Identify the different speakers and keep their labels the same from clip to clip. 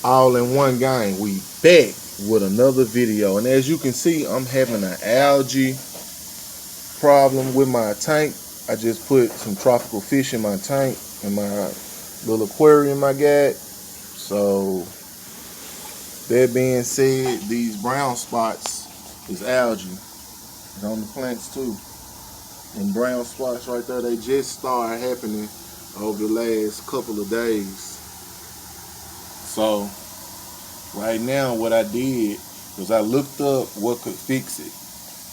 Speaker 1: all in one gang. We back with another video, and as you can see, I'm having an algae problem with my tank. I just put some tropical fish in my tank, in my little aquarium I got. So that being said, these brown spots is algae. It's on the plants too. And brown spots right there, they just started happening over the last couple of days. So right now what I did was I looked up what could fix it,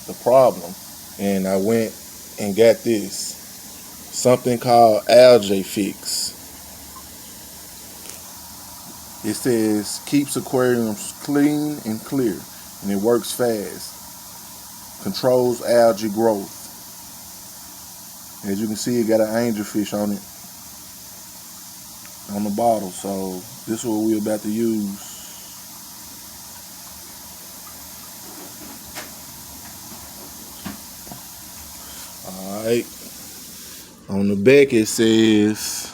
Speaker 1: the problem, and I went and got this, something called Algae Fix. It says keeps aquariums clean and clear, and it works fast, controls algae growth. As you can see, it got an angelfish on it on the bottle, so this is what we're about to use. Alright, on the back it says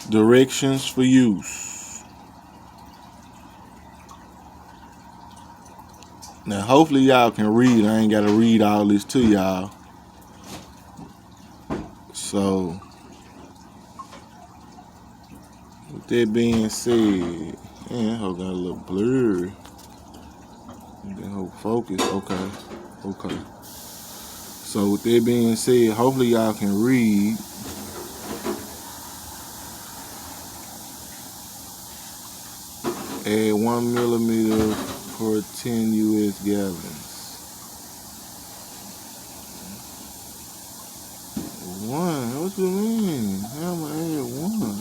Speaker 1: directions for use. Now hopefully y'all can read. I ain't got to read all this to y'all. So with that being said, man, that hoe got a little blurry. That whole focus. Okay. So with that being said, hopefully y'all can read. Add 1 millimeter per 10 US gallons. One? What you mean? How am I add one?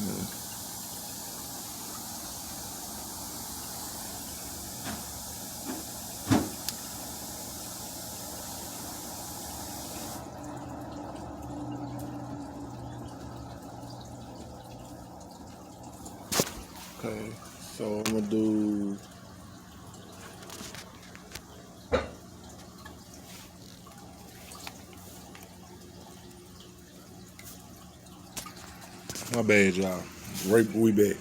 Speaker 1: Okay, so I'm gonna do my bad, y'all. We back.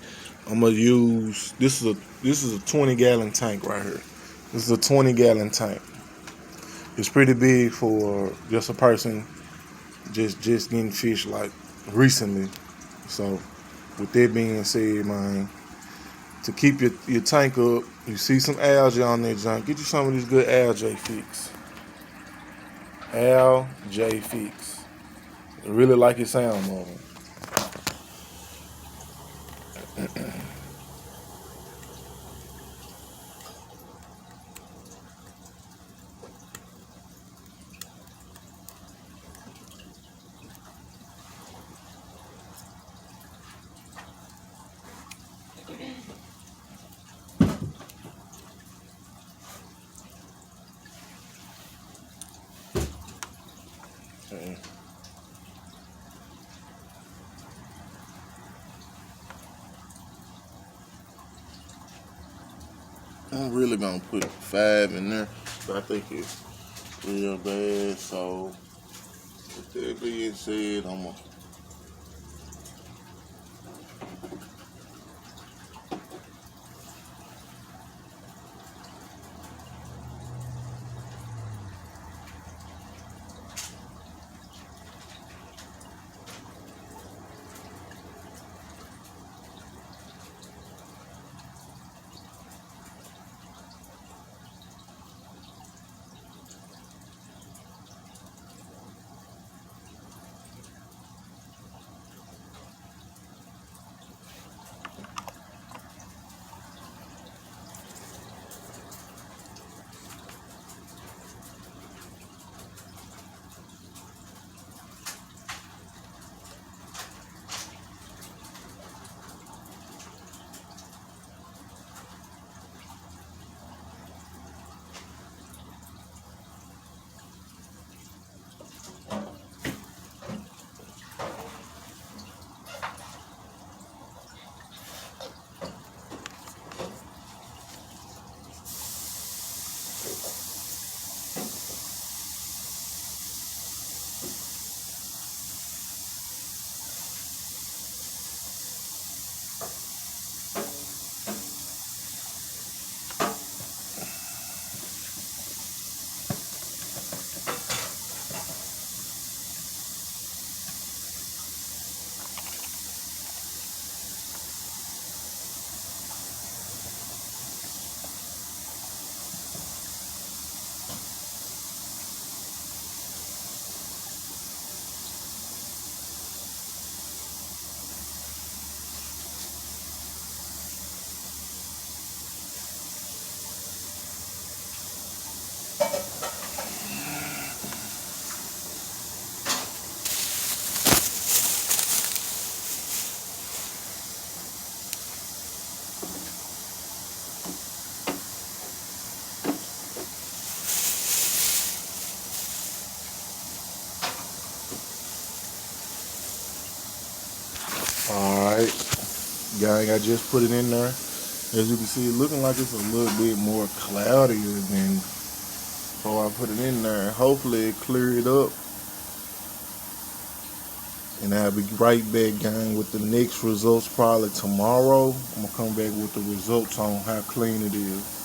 Speaker 1: I'm gonna use this is a 20 gallon tank right here. This is a 20 gallon tank. It's pretty big for just a person just getting fish like recently. So with that being said, man, to keep your tank up, you see some algae on there, junk, get you some of this good Algae Fix. Algae Fix. I really like it sound, man. Okay. I'm really gonna put 5 in there, but I think it's real bad. So with that being said, I'm gonna gang. I just put it in there. As you can see, it's looking like it's a little bit more cloudier than before I put it in there. Hopefully it clear it up. And I'll be right back, gang, with the next results probably tomorrow. I'm going to come back with the results on how clean it is.